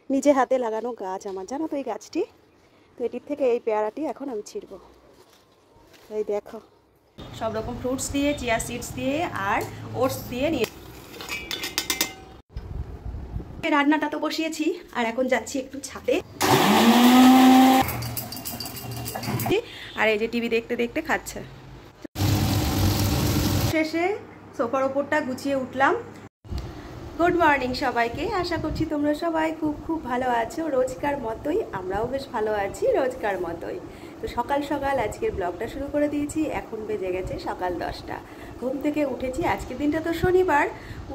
নিজে হাতে লাগানো গাছ আমার, জানো তো এই গাছটি। তো এটির থেকে এই পেয়ারাটি এখন আমি ছিঁড়ব। এই দেখো, সব রকম ফ্রুটস দিয়ে, চিয়া সিডস দিয়ে আর ওটস দিয়ে নিয়ে রান্নাটা তো বসিয়েছি। আর এখন যাচ্ছি একটু ছাদে। আর এই যে টিভি দেখতে দেখতে খাচ্ছে। শেষে সোফার ওপরটা গুছিয়ে উঠলাম। গুড মর্নিং সবাইকে, আশা করছি তোমরা সবাই খুব খুব ভালো আছো। রোজকার মতোই আমরাও বেশ ভালো আছি, রোজকার মতোই। তো সকাল সকাল আজকের ব্লগটা শুরু করে দিয়েছি। এখন বেজে গেছে সকাল 10টা। ঘুম থেকে উঠেছি, আজকের দিনটা তো শনিবার।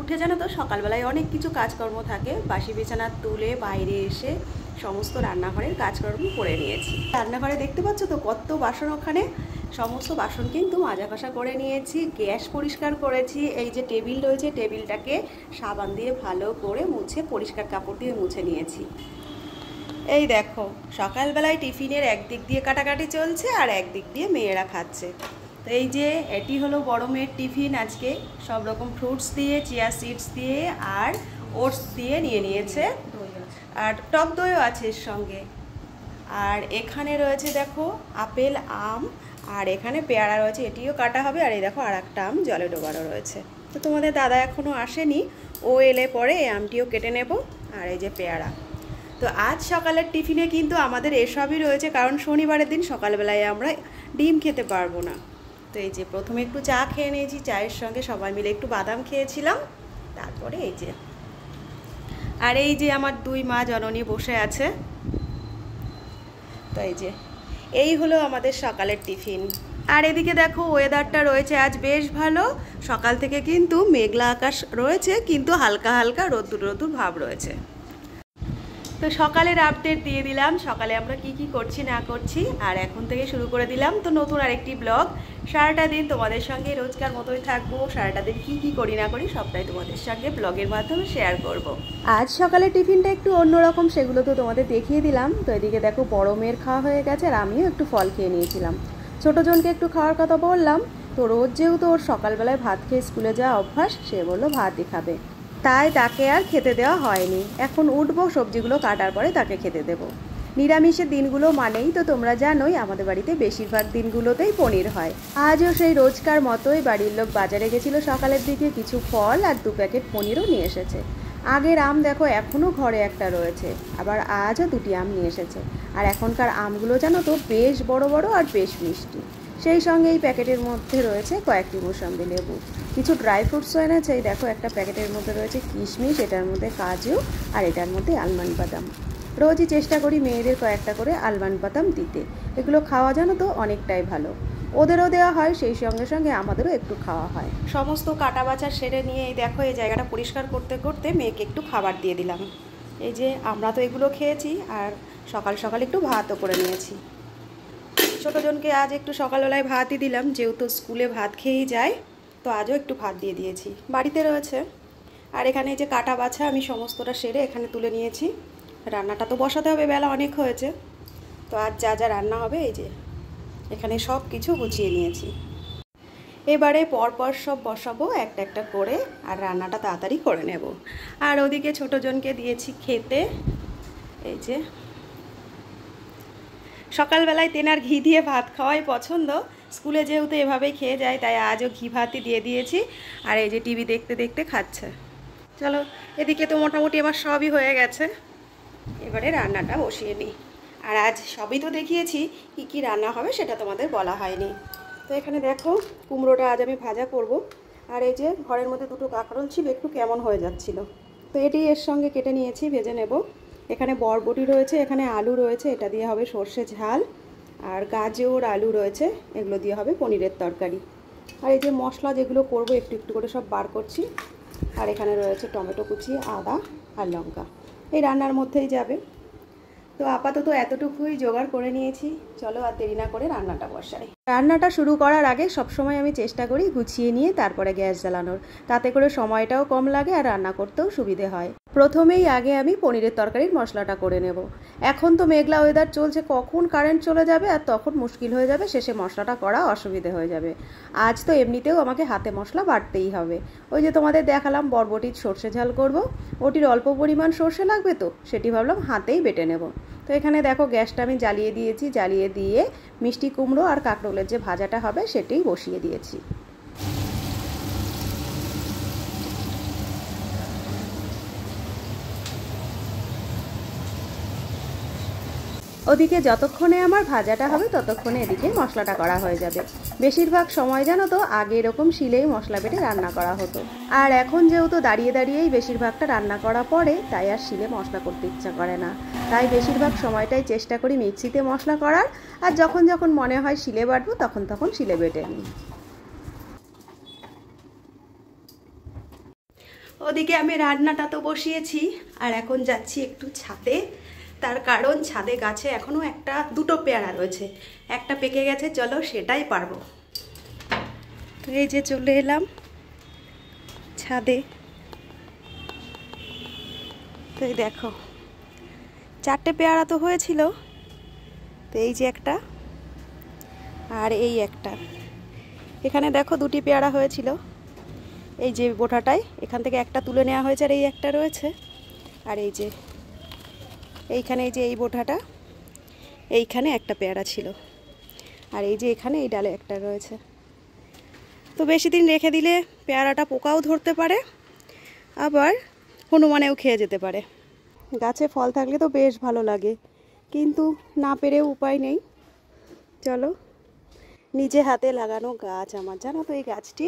উঠে জানো তো সকালবেলায় অনেক কিছু কাজকর্ম থাকে। বাসি বিছানা তুলে বাইরে এসে সমস্ত রান্নাঘরের কাজকর্ম করে নিয়েছি। রান্নাঘরে দেখতে পাচ্ছ তো কত বাসন, ওখানে সমস্ত বাসন কিন্তু মাজা কষা করে নিয়েছি। গ্যাস পরিষ্কার করেছি। এই যে টেবিল রয়েছে, টেবিলটাকে সাবান দিয়ে ভালো করে মুছে, পরিষ্কার কাপড় দিয়ে মুছে নিয়েছি। এই দেখো, সকালবেলায় টিফিনের একদিক দিয়ে কাটাকাটি চলছে আর একদিক দিয়ে মেয়েরা খাচ্ছে। তো এই যে এটি হলো বড় মেয়ের টিফিন। আজকে সব রকম ফ্রুটস দিয়ে, চিয়া সিডস দিয়ে আর ওটস দিয়ে নিয়ে নিয়েছে। আর টক দইও আছে এর সঙ্গে। আর এখানে রয়েছে দেখো আপেল, আম, আর এখানে পেয়ারা রয়েছে, এটিও কাটা হবে। আর এই দেখো আর একটা আম জলে ডোবানো রয়েছে। তো তোমাদের দাদা এখনও আসেনি, ও এলে পরে এই আমটিও কেটে নেব। আর এই যে পেয়ারা। তো আজ সকালের টিফিনে কিন্তু আমাদের এসবই রয়েছে, কারণ শনিবারের দিন সকালবেলায় আমরা ডিম খেতে পারবো না। তো এই যে প্রথমে একটু চা খেয়ে নিয়েছি, চায়ের সঙ্গে সবাই মিলে একটু বাদাম খেয়েছিলাম। তারপরে এই যে, আর এই যে আমার দুই মা জননী বসে আছে। তো এই যে এই হলো আমাদের সকালের টিফিন। আর এদিকে দেখো ওয়েদারটা রয়েছে আজ বেশ ভালো। সকাল থেকে কিন্তু মেঘলা আকাশ রয়েছে, কিন্তু হালকা হালকা রোদ্দুর রোদ্দুর ভাব রয়েছে। তো সকালের আপডেট দিয়ে দিলাম, সকালে আমরা কি কি করছি না করছি। আর এখন থেকে শুরু করে দিলাম তো নতুন আরেকটি ব্লগ। সারাটা দিন তোমাদের সঙ্গে রোজকার মতোই থাকবো। সারাটা দিন কি কি করি না করি সবটাই তোমাদের সঙ্গে ব্লগের মাধ্যমে শেয়ার করব। আজ সকালে টিফিনটা একটু অন্যরকম, সেগুলো তো তোমাদের দেখিয়ে দিলাম। তো এদিকে দেখো বড় মেয়ের খাওয়া হয়ে গেছে আর আমিও একটু ফল খেয়ে নিয়েছিলাম। ছোটো জনকে একটু খাওয়ার কথা বললাম। তো রোজ যেহেতু ওর সকালবেলায় ভাত খেয়ে স্কুলে যাওয়া অভ্যাস, সে বললো ভাতই খাবে, তাই তাকে আর খেতে দেওয়া হয়নি। এখন উঠবো, সবজিগুলো কাটার পরে তাকে খেতে দেব। নিরামিষের দিনগুলো মানেই তো তোমরা জানোই আমাদের বাড়িতে বেশিরভাগ দিনগুলোতেই পনির হয়। আজও সেই রোজকার মতোই বাড়ির লোক বাজারে গেছিলো সকালের দিকে, কিছু ফল আর 2 প্যাকেট পনিরও নিয়ে এসেছে। আগের আম দেখো এখনও ঘরে একটা রয়েছে, আবার আজও 2টি আম নিয়ে এসেছে। আর এখনকার আমগুলো জানো তো বেশ বড় বড় আর বেশ মিষ্টি। সেই সঙ্গে এই প্যাকেটের মধ্যে রয়েছে কয়েকটি মোসাম্বি লেবু, কিছু ড্রাই ফ্রুটসও এনেছে। এই দেখো একটা প্যাকেটের মধ্যে রয়েছে কিশমিশ, এটার মধ্যে কাজু, আর এটার মধ্যে আলমন্ড বাদাম। রোজই চেষ্টা করি মেয়েদের কয়েকটা করে আলমন্ড বাদাম দিতে। এগুলো খাওয়া জানো তো অনেকটাই ভালো, ওদেরও দেওয়া হয়, সেই সঙ্গে সঙ্গে আমাদেরও একটু খাওয়া হয়। সমস্ত কাটা বাছা সেরে নিয়ে এই দেখো এই জায়গাটা পরিষ্কার করতে করতে মেয়েকে একটু খাবার দিয়ে দিলাম। এই যে আমরা তো এগুলো খেয়েছি, আর সকাল সকাল একটু ভাতও করে নিয়েছি। ছোটোজনকে আজ একটু সকালবেলায় ভাতই দিলাম, যেহেতু স্কুলে ভাত খেয়েই যায়। তো আজও একটু ভাত দিয়ে দিয়েছি, বাড়িতে রয়েছে। আর এখানে এই যে কাটা বাছা আমি সমস্তটা সেরে এখানে তুলে নিয়েছি। রান্নাটা তো বসাতে হবে, বেলা অনেক হয়েছে। তো আজ যা যা রান্না হবে এই যে এখানে সব কিছু গুছিয়ে নিয়েছি। এবারে পরপর সব বসাবো একটা একটা করে, আর রান্নাটা তাড়াতাড়ি করে নেব। আর ওদিকে ছোটোজনকে দিয়েছি খেতে। এই যে সকালবেলায় তেনার ঘি দিয়ে ভাত খাওয়াই পছন্দ, স্কুলে যেহেতু এভাবেই খেয়ে যায়, তাই আজও ঘি ভাতই দিয়ে দিয়েছি। আর এই যে টিভি দেখতে দেখতে খাচ্ছে। চলো, এদিকে তো মোটামুটি আমার সবই হয়ে গেছে, এবারে রান্নাটা বসিয়ে নিই। আর আজ সবই তো দেখিয়েছি, কি কি রান্না হবে সেটা তোমাদের বলা হয়নি। তো এখানে দেখো কুমড়োটা আজ আমি ভাজা করব। আর এই যে ঘরের মধ্যে 2টো কাঁকরোল ছিল, একটু কেমন হয়ে যাচ্ছিল, তো এটি এর সঙ্গে কেটে নিয়েছি, ভেজে নেব। এখানে বরবটি রয়েছে, এখানে আলু রয়েছে, এটা দিয়ে হবে সর্ষে ঝাল। আর গাজর আলু রয়েছে, এগুলো দিয়ে হবে পনিরের তরকারি। আর এই যে মশলা যেগুলো করব একটু একটু করে সব বার করছি। আর এখানে রয়েছে টমেটো কুচি, আদা আর লঙ্কা, এই রান্নার মধ্যেই যাবে। তো আপাতত এতটুকুই জোগাড় করে নিয়েছি। চলো আর দেরি না করে রান্নাটা বসাই। রান্নাটা শুরু করার আগে সবসময় আমি চেষ্টা করি গুছিয়ে নিয়ে তারপরে গ্যাস জ্বালানোর, তাতে করে সময়টাও কম লাগে আর রান্না করতেও সুবিধে হয়। প্রথমেই আগে আমি পনিরের তরকারির মশলাটা করে নেব। এখন তো মেঘলা ওয়েদার চলছে, কখন কারেন্ট চলে যাবে আর তখন মুশকিল হয়ে যাবে, শেষে মশলাটা করা অসুবিধে হয়ে যাবে। আজ তো এমনিতেও আমাকে হাতে মশলা বাটতেই হবে। ওই যে তোমাদের দেখালাম বরবটির সর্ষে ঝাল করব, ওটির অল্প পরিমাণ সর্ষে লাগবে, তো সেটি ভাবলাম হাতেই বেটে নেব। তো এখানে দেখো গ্যাসটা আমি জ্বালিয়ে দিয়েছি, জ্বালিয়ে দিয়ে মিষ্টি কুমড়ো আর কাঁকরোলের যে ভাজাটা হবে সেটাই বসিয়ে দিয়েছি। ওদিকে যতক্ষণে আমার ভাজাটা হবে ততক্ষণে এদিকে মশলাটা করা হয়ে যাবে। বেশিরভাগ সময় জানো তো আগে এরকম শিলেই মশলা বেটে রান্না করা হতো, আর এখন যেহেতু দাঁড়িয়ে দাঁড়িয়েই বেশিরভাগটা রান্না করা পড়ে, তাই আর শিলে মশলা করতে ইচ্ছা করে না। তাই বেশিরভাগ সময়টাই চেষ্টা করি মিক্সিতে মশলা করার, আর যখন যখন মনে হয় শিলে বাটবো তখন তখন শিলে বেটে নিই। ওদিকে আমি রান্নাটা তো বসিয়েছি, আর এখন যাচ্ছি একটু ছাদে। তার কারণ ছাদে গাছে এখনও দুটো পেয়ারা রয়েছে, একটা পেকে গেছে, চলো সেটাই পারবো। তো এই যে চলে এলাম ছাদে। তো এই দেখো 4টে পেয়ারা তো হয়েছিল, তো এই যে একটা আর এই একটা। এখানে দেখো 2টি পেয়ারা হয়েছিল, এই যে বোটাটায় এখান থেকে একটা তুলে নেওয়া হয়েছে, আর এই একটা রয়েছে। আর এই যে এইখানে এই যে এই বোটাটা, এইখানে একটা পেয়ারা ছিল, আর এই যে এখানে এই ডালে একটা রয়েছে। তো বেশি দিন রেখে দিলে পেয়ারাটা পোকাও ধরতে পারে, আবার হনুমানেও খেয়ে যেতে পারে। গাছে ফল থাকলে তো বেশ ভালো লাগে, কিন্তু না পেরেও উপায় নেই। চলো, নিজে হাতে লাগানো গাছ আমার, জানো তো এই গাছটি,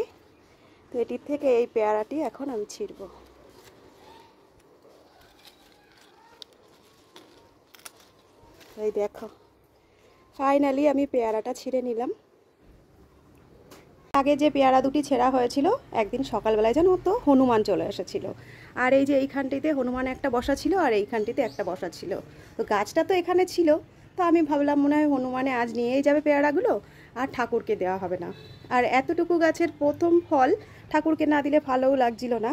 তো এটির থেকে এই পেয়ারাটি এখন আমি ছিঁড়বো। এই দেখো ফাইনালি আমি পেয়ারাটা ছিঁড়ে নিলাম। আগে যে পেয়ারা 2টি ছেঁড়া হয়েছিল, একদিন সকালবেলায় জানো তো হনুমান চলে এসেছিল, আর এই যে এইখানটিতে হনুমান একটা বসা ছিল, আর এইখানটিতে একটা বসা ছিল। তো গাছটা তো এখানে ছিল, তো আমি ভাবলাম মনে হয় হনুমানে আজ নিয়েই যাবে পেয়ারাগুলো, আর ঠাকুরকে দেওয়া হবে না। আর এতটুকু গাছের প্রথম ফল ঠাকুরকে না দিলে ভালোও লাগছিল না।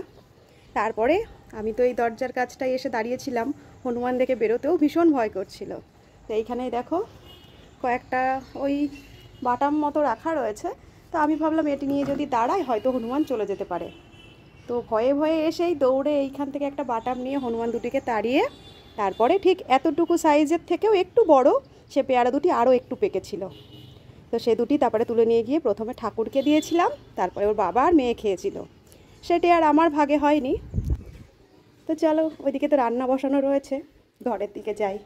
তারপরে আমি তো এই দরজার কাছটায় এসে দাঁড়িয়েছিলাম, হনুমান দেখে বেরোতেও ভীষণ ভয় করছিল। তো এইখানেই দেখো কয়েকটা ওই বাটাম মতো রাখা রয়েছে, তো আমি ভাবলাম এটি নিয়ে যদি দাঁড়ায় হয়তো হনুমান চলে যেতে পারে। তো ভয়ে ভয়ে এসেই দৌড়ে এইখান থেকে একটা বাটাম নিয়ে হনুমান দুটিকে তাড়িয়ে, তারপরে ঠিক এতটুকু সাইজের থেকেও একটু বড় সে পেয়ারা 2টি আরও একটু পেকেছিল। তো সে 2টি তারপরে তুলে নিয়ে গিয়ে প্রথমে ঠাকুরকে দিয়েছিলাম, তারপরে ওর বাবা আর মেয়ে খেয়েছিল, সেটি আর আমার ভাগে হয়নি। তো চলো, ওইদিকে তো রান্না বসানো রয়েছে, ঘরের দিকে যাই।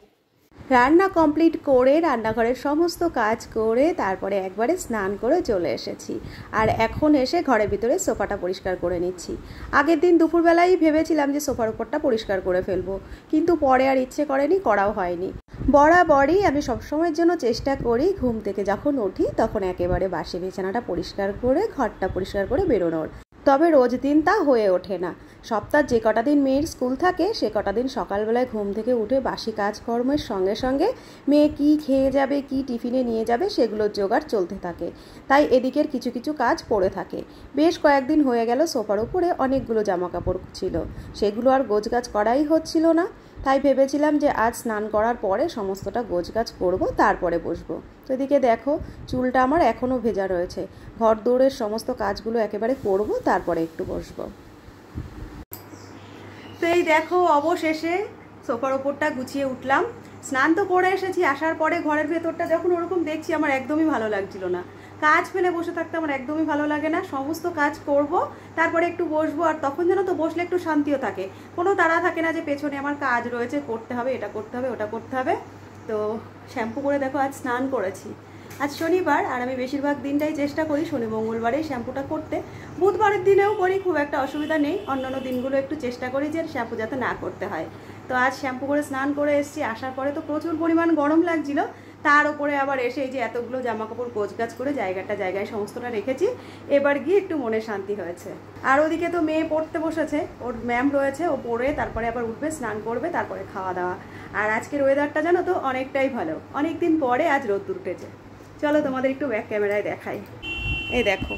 রান্না কমপ্লিট করে রান্নাঘরের সমস্ত কাজ করে তারপরে একবারে স্নান করে চলে এসেছি, আর এখন এসে ঘরের ভিতরে সোফাটা পরিষ্কার করে নিচ্ছি। আগের দিন দুপুরবেলায় ভেবেছিলাম যে সোফার উপরটা পরিষ্কার করে ফেলবো, কিন্তু পরে আর ইচ্ছে করেনি, করাও হয়নি। বরাবরই আমি সবসময়ের জন্য চেষ্টা করি ঘুম থেকে যখন উঠি তখন একেবারে বাসি বিছানাটা পরিষ্কার করে ঘরটা পরিষ্কার করে বেরোনোর। তবে রোজ দিন তা হয়ে ওঠে না। সপ্তাহে যে কটা দিন মেয়ের স্কুল থাকে সে কটা দিন সকালবেলায় ঘুম থেকে উঠে বাসি কাজকর্মের সঙ্গে সঙ্গে মেয়ে কি খেয়ে যাবে, কি টিফিনে নিয়ে যাবে সেগুলোর জোগাড় চলতে থাকে, তাই এদিকের কিছু কিছু কাজ পড়ে থাকে। বেশ কয়েকদিন হয়ে গেল সোফার উপরে অনেকগুলো জামাকাপড় ছিল, সেগুলো আর গোছগাছ করাই হচ্ছিল না। তাই ভেবেছিলাম যে আজ স্নান করার পরে সমস্তটা গোছগাছ করব, তারপরে বসবো। তো এদিকে দেখো চুলটা আমার এখনও ভেজা রয়েছে, ঘর দৌড়ের সমস্ত কাজগুলো একেবারে করব, তারপরে একটু বসবো। তো এই দেখো অবশেষে সোফার ওপরটা গুছিয়ে উঠলাম। স্নান তো করে এসেছি, আসার পরে ঘরের ভেতরটা যখন ওরকম দেখছি আমার একদমই ভালো লাগছিল না। কাজ ফেলে বসে থাকতে আমার একদমই ভালো লাগে না, সমস্ত কাজ করব তারপরে একটু বসবো, আর তখন যেন তো বসলে একটু শান্তিও থাকে, কোনো তাড়া থাকে না যে পেছনে আমার কাজ রয়েছে, করতে হবে, এটা করতে হবে, ওটা করতে হবে। তো শ্যাম্পু করে দেখো আজ স্নান করেছি। আজ শনিবার, আর আমি বেশিরভাগ দিনটাই চেষ্টা করি শনি মঙ্গলবারেই শ্যাম্পুটা করতে, বুধবারের দিনেও করি, খুব একটা অসুবিধা নেই। অন্যান্য দিনগুলো একটু চেষ্টা করি যে শ্যাম্পু যাতে না করতে হয়। তো আজ শ্যাম্পু করে স্নান করে এসেছি, আসার পরে তো প্রচুর পরিমাণ গরম লাগছিল, তার উপরে আবার এসে এই যে এতগুলো জামাকাপড় গোছগাছ করে জায়গায় সমস্তটা রেখেছি, এবার গিয়ে একটু মনে শান্তি হয়েছে। আর ওদিকে তো মেয়ে পড়তে বসেছে, ওর ম্যাম রয়েছে, ও পড়ে তারপরে আবার উঠবে, স্নান করবে, তারপরে খাওয়া দাওয়া। আর আজকের ওয়েদারটা জানো তো অনেকটাই ভালো, অনেক দিন পরে আজ রোদ্দুর উঠেছে। চলো তোমাদের একটু ব্যাক ক্যামেরায় দেখাই। এই দেখো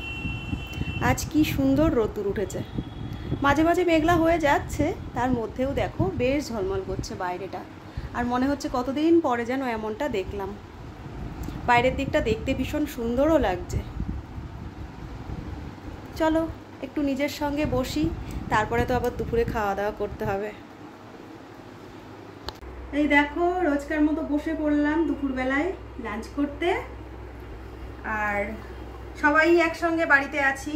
আজ কি সুন্দর রোদ্দুর উঠেছে, মাঝে মাঝে মেঘলা হয়ে যাচ্ছে, তার মধ্যেও দেখো বেশ ঝলমল করছে বাইরেটা। আর মনে হচ্ছে কতদিন পরে যেন এমনটা দেখলাম। বাইরের দিকটা দেখতে ভীষণ সুন্দরও লাগছে। চলো একটু নিজের সঙ্গে বসি, তারপরে তো আবার দুপুরে খাওয়া দাওয়া করতে হবে। এই দেখো রোজকার মতো বসে পড়লাম দুপুরবেলায় লাঞ্চ করতে। আর সবাই একসঙ্গে বাড়িতে আছি,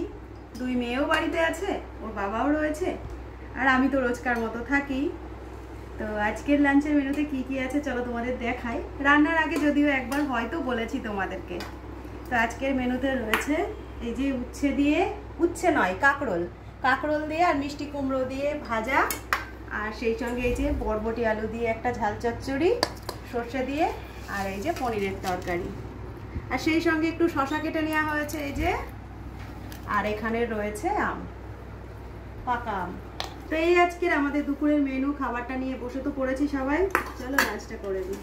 2 মেয়েও বাড়িতে আছে, ওর বাবাও রয়েছে, আর আমি তো রোজকার মতো থাকি। তো আজকের লাঞ্চের মেনুতে কি কি আছে চলো তোমাদের দেখাই। রান্নার আগে যদিও একবার হয়তো বলেছি তোমাদেরকে। তো আজকের মেনুতে রয়েছে এই যে উচ্ছে নয় কাঁকরোল দিয়ে আর মিষ্টি কুমড়ো দিয়ে ভাজা, আর সেই সঙ্গে এই যে বরবটি আলু দিয়ে একটা ঝাল চচ্চড়ি সর্ষে দিয়ে, আর এই যে পনিরের তরকারি, আর সেই সঙ্গে একটু শসা কেটে নেওয়া হয়েছে এই যে, আর এখানে রয়েছে আম, পাকা আম। তো এই আজকের আমাদের দুপুরের মেনু। খাবারটা নিয়ে বসে তো পড়েছি সবাই, চলো লাঞ্চটা করে দিই।